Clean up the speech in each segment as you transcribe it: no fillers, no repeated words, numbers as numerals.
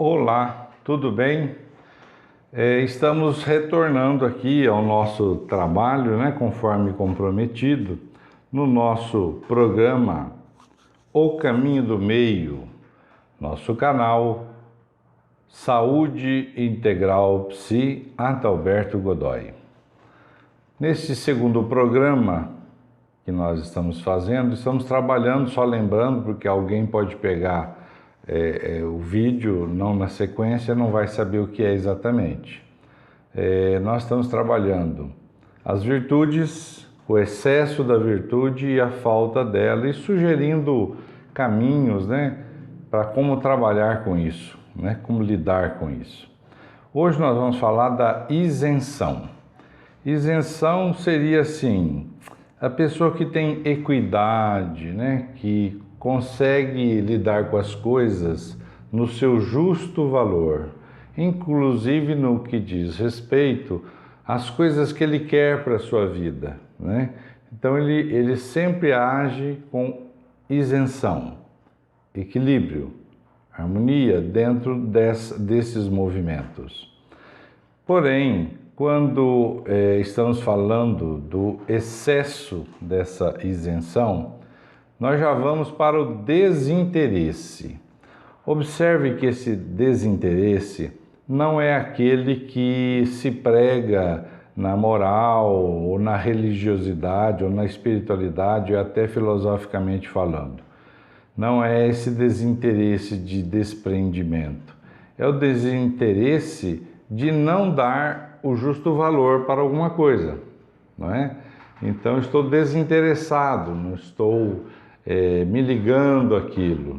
Olá, tudo bem? Estamos retornando aqui ao nosso trabalho, conforme comprometido, no nosso programa O Caminho do Meio, nosso canal Saúde Integral Psi Adalberto Godoy. Nesse segundo programa que nós estamos fazendo, estamos trabalhando, só lembrando, porque alguém pode pegar o vídeo não na sequência, não vai saber o que é exatamente. Nós estamos trabalhando as virtudes, o excesso da virtude e a falta dela, e sugerindo caminhos, para como trabalhar com isso, como lidar com isso. Hoje nós vamos falar da isenção. Isenção seria assim, a pessoa que tem equidade, que consegue lidar com as coisas no seu justo valor, inclusive no que diz respeito às coisas que ele quer para a sua vida, Então ele sempre age com isenção, equilíbrio, harmonia dentro desses movimentos. Porém, quando estamos falando do excesso dessa isenção, nós já vamos para o desinteresse. Observe que esse desinteresse não é aquele que se prega na moral, ou na religiosidade, ou na espiritualidade, ou até filosoficamente falando. Não é esse desinteresse de desprendimento. É o desinteresse de não dar o justo valor para alguma coisa, não é? Então, estou desinteressado, não estou me ligando àquilo,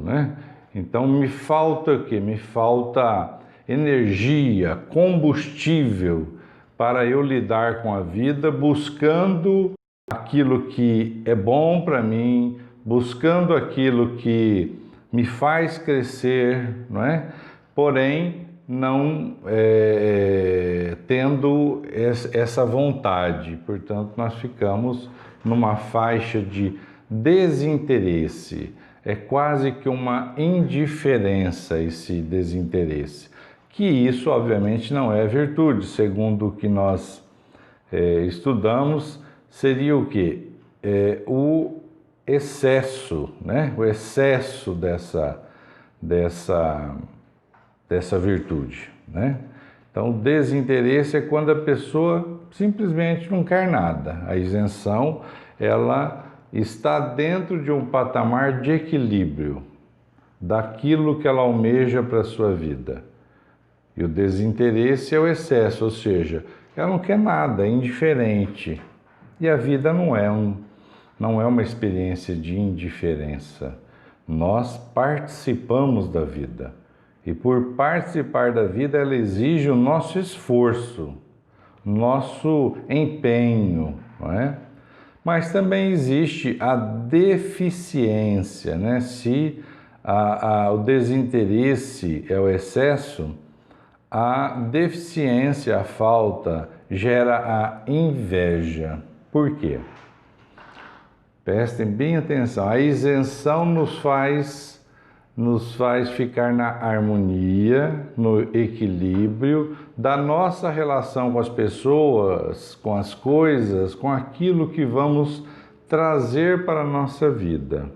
Então, me falta o quê? Me falta energia, combustível para eu lidar com a vida, buscando aquilo que é bom para mim, buscando aquilo que me faz crescer, Porém, não tendo essa vontade. Portanto, nós ficamos numa faixa de desinteresse. É quase que uma indiferença esse desinteresse. Que isso, obviamente, não é virtude. Segundo o que nós estudamos, seria o quê? O excesso, O excesso dessa virtude, Então, o desinteresse é quando a pessoa simplesmente não quer nada. A isenção, ela está dentro de um patamar de equilíbrio daquilo que ela almeja para a sua vida. E o desinteresse é o excesso, ou seja, ela não quer nada, é indiferente. E a vida não é uma experiência de indiferença. Nós participamos da vida. E por participar da vida, ela exige o nosso esforço, nosso empenho, Mas também existe a deficiência, Se o desinteresse é o excesso, a deficiência, a falta, gera a inveja. Por quê? Prestem bem atenção, a isenção nos faz ficar na harmonia, no equilíbrio da nossa relação com as pessoas, com as coisas, com aquilo que vamos trazer para a nossa vida.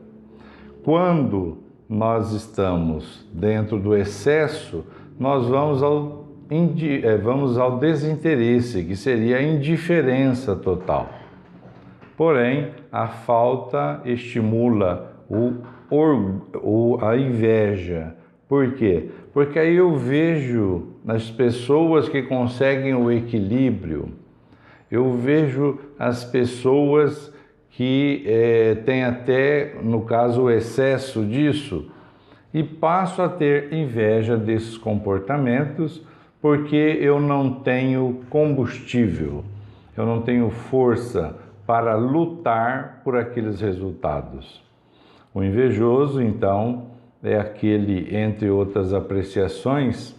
Quando nós estamos dentro do excesso, nós vamos ao desinteresse, que seria a indiferença total. Porém, a falta estimula a inveja. Por quê? Porque aí eu vejo nas pessoas que conseguem o equilíbrio, eu vejo as pessoas que têm até, no caso, o excesso disso, e passo a ter inveja desses comportamentos porque eu não tenho combustível, eu não tenho força para lutar por aqueles resultados. O invejoso, então, é aquele, entre outras apreciações,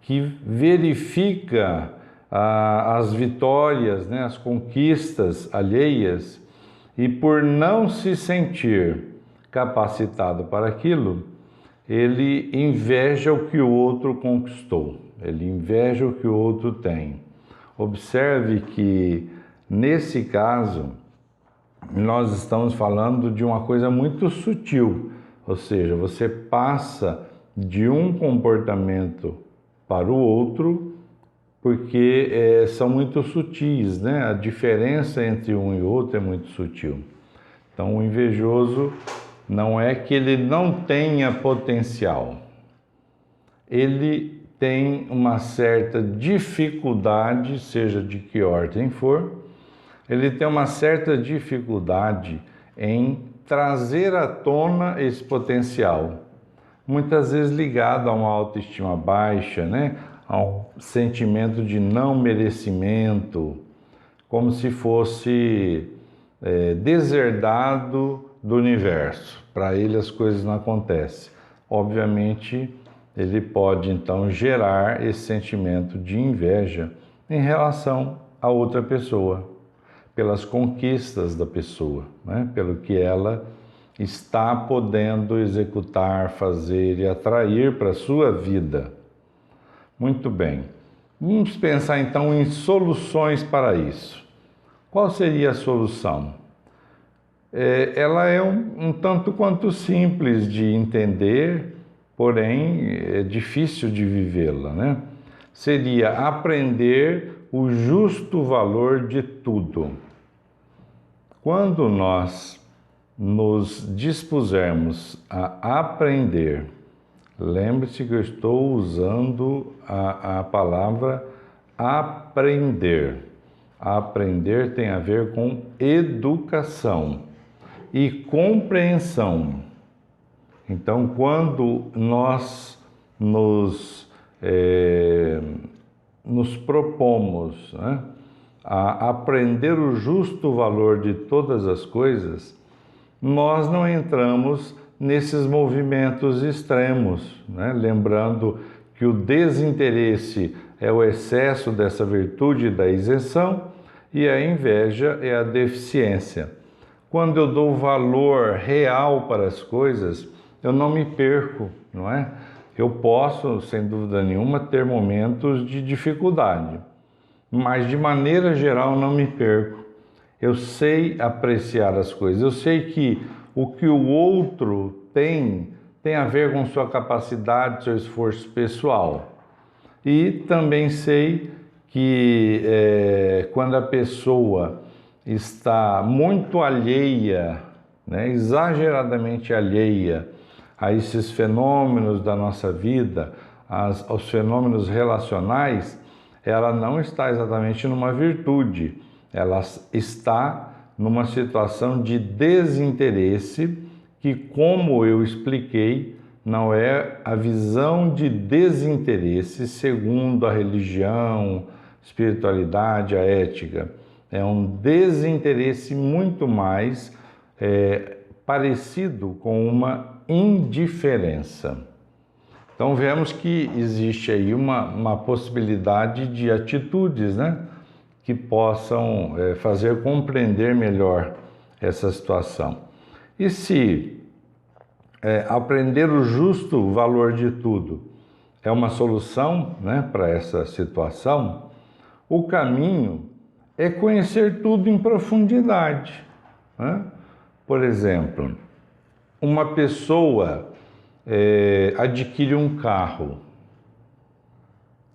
que verifica as vitórias, as conquistas alheias, e por não se sentir capacitado para aquilo, ele inveja o que o outro conquistou, ele inveja o que o outro tem. Observe que, nesse caso, nós estamos falando de uma coisa muito sutil, ou seja, você passa de um comportamento para o outro porque são muito sutis, né? A diferença entre um e outro é muito sutil. Então, o invejoso não é que ele não tenha potencial, ele tem uma certa dificuldade, seja de que ordem for, ele tem uma certa dificuldade em trazer à tona esse potencial, muitas vezes ligado a uma autoestima baixa, né? A um sentimento de não merecimento, como se fosse deserdado do universo. Para ele as coisas não acontecem. Obviamente, ele pode então gerar esse sentimento de inveja em relação a outra pessoa, pelas conquistas da pessoa, né? Pelo que ela está podendo executar, fazer e atrair para a sua vida. Muito bem. Vamos pensar então em soluções para isso. Qual seria a solução? Ela é um tanto quanto simples de entender, porém é difícil de vivê-la, né? Seria aprender o justo valor de tudo. Quando nós nos dispusermos a aprender, lembre-se que eu estou usando a palavra aprender. Aprender tem a ver com educação e compreensão. Então, quando nós nos propomos, né, a aprender o justo valor de todas as coisas, nós não entramos nesses movimentos extremos, né? Lembrando que o desinteresse é o excesso dessa virtude da isenção e a inveja é a deficiência. Quando eu dou valor real para as coisas, eu não me perco, não é? Eu posso, sem dúvida nenhuma, ter momentos de dificuldade, mas de maneira geral não me perco. Eu sei apreciar as coisas, eu sei que o que o outro tem a ver com sua capacidade, seu esforço pessoal. E também sei que quando a pessoa está muito alheia, né, exageradamente alheia a esses fenômenos da nossa vida, aos fenômenos relacionais, ela não está exatamente numa virtude, ela está numa situação de desinteresse que, como eu expliquei, não é a visão de desinteresse segundo a religião, espiritualidade, a ética. É um desinteresse muito mais parecido com uma indiferença. Então vemos que existe aí uma possibilidade de atitudes, né, que possam fazer compreender melhor essa situação. E se aprender o justo valor de tudo é uma solução, né, para essa situação, o caminho é conhecer tudo em profundidade, né? Por exemplo, uma pessoa adquire um carro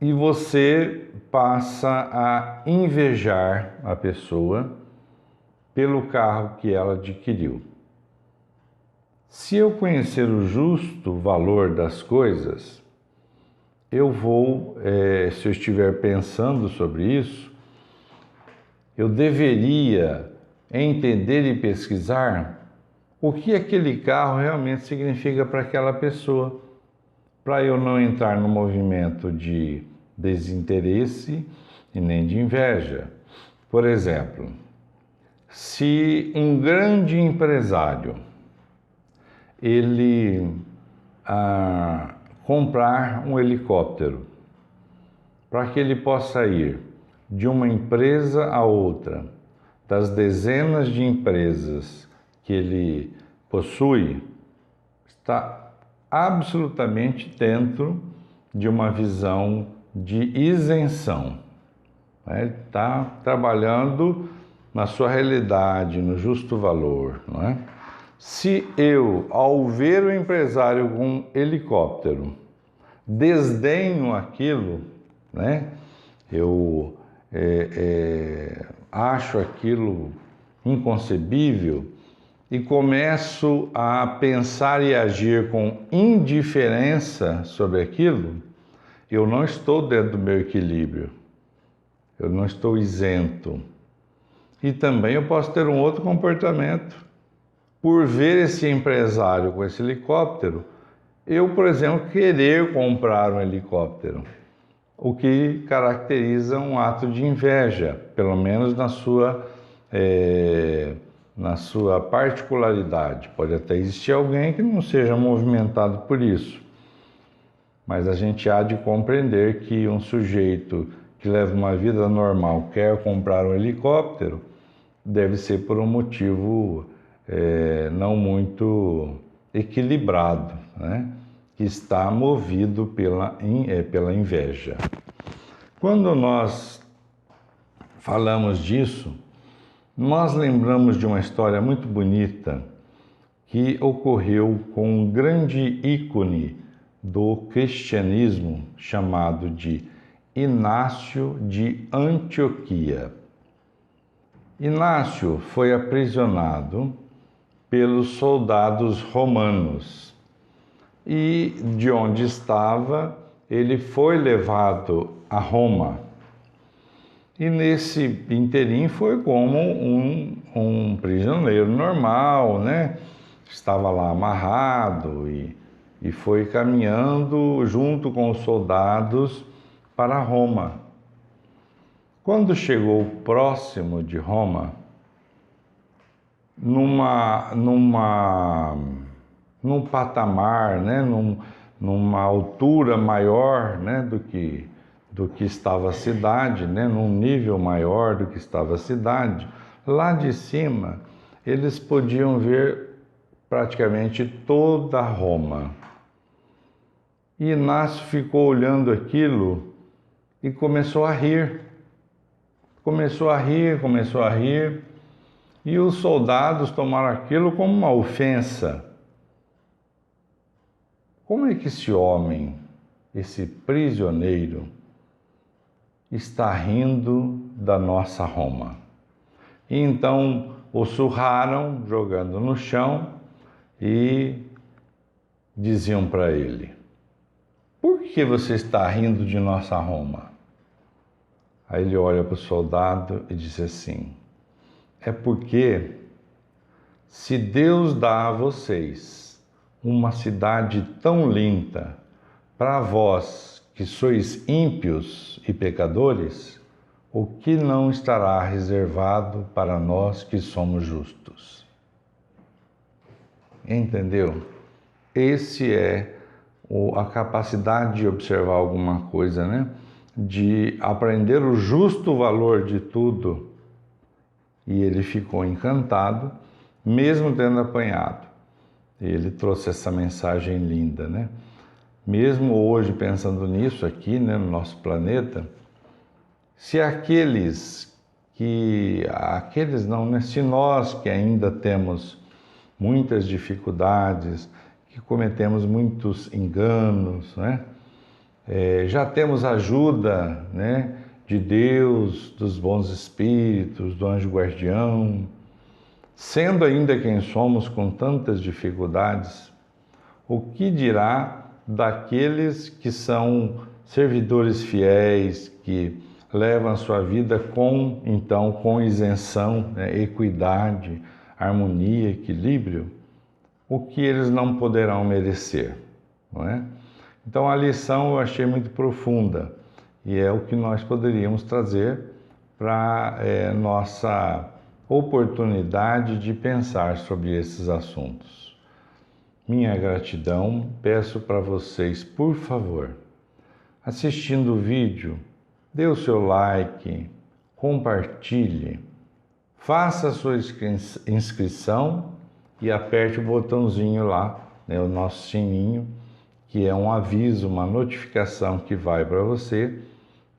e você passa a invejar a pessoa pelo carro que ela adquiriu. Se eu conhecer o justo valor das coisas, eu vou, se eu estiver pensando sobre isso, eu deveria entender e pesquisar o que aquele carro realmente significa para aquela pessoa, para eu não entrar no movimento de desinteresse e nem de inveja. Por exemplo, se um grande empresário ele comprar um helicóptero para que ele possa ir de uma empresa a outra, das dezenas de empresas que ele possui, está absolutamente dentro de uma visão de isenção. Ele está trabalhando na sua realidade, no justo valor, não é? Se eu, ao ver o empresário com um helicóptero, desdenho aquilo, né? Eu acho aquilo inconcebível e começo a pensar e agir com indiferença sobre aquilo, eu não estou dentro do meu equilíbrio, eu não estou isento. E também eu posso ter um outro comportamento. Por ver esse empresário com esse helicóptero, eu, por exemplo, querer comprar um helicóptero, o que caracteriza um ato de inveja, pelo menos na sua particularidade. Pode até existir alguém que não seja movimentado por isso, mas a gente há de compreender que um sujeito que leva uma vida normal quer comprar um helicóptero, deve ser por um motivo não muito equilibrado, né? Que está movido pela inveja. Quando nós falamos disso, nós lembramos de uma história muito bonita que ocorreu com um grande ícone do cristianismo chamado de Inácio de Antioquia. Inácio foi aprisionado pelos soldados romanos e de onde estava ele foi levado a Roma. E nesse interim foi como um prisioneiro normal, né? Estava lá amarrado e foi caminhando junto com os soldados para Roma. Quando chegou próximo de Roma, num patamar, né, numa altura maior, né, do que estava a cidade, né, num nível maior do que estava a cidade, lá de cima eles podiam ver praticamente toda Roma. E Inácio ficou olhando aquilo e começou a rir. Começou a rir, e os soldados tomaram aquilo como uma ofensa. Como é que esse homem, esse prisioneiro, está rindo da nossa Roma? E então o surraram, jogando no chão, e diziam para ele: por que você está rindo de nossa Roma? Aí ele olha para o soldado e diz assim: é porque se Deus dá a vocês uma cidade tão linda, para vós que sois ímpios e pecadores, o que não estará reservado para nós que somos justos? Entendeu? Esse é a capacidade de observar alguma coisa, né? De aprender o justo valor de tudo. E ele ficou encantado, mesmo tendo apanhado. Ele trouxe essa mensagem linda, né? Mesmo hoje, pensando nisso aqui, né, no nosso planeta, se se nós que ainda temos muitas dificuldades, que cometemos muitos enganos, né? Já temos ajuda, né, de Deus, dos bons espíritos, do anjo guardião, sendo ainda quem somos com tantas dificuldades, o que dirá daqueles que são servidores fiéis, que levam a sua vida com isenção, né, equidade, harmonia, equilíbrio, o que eles não poderão merecer, não é? Então a lição eu achei muito profunda e é o que nós poderíamos trazer para nossa oportunidade de pensar sobre esses assuntos. Minha gratidão, peço para vocês, por favor, assistindo o vídeo, dê o seu like, compartilhe, faça a sua inscrição e aperte o botãozinho lá né, o nosso sininho, que é um aviso, uma notificação que vai para você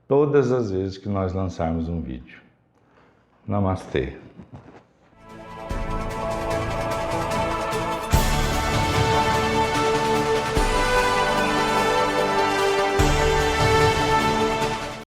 todas as vezes que nós lançarmos um vídeo. Namastê!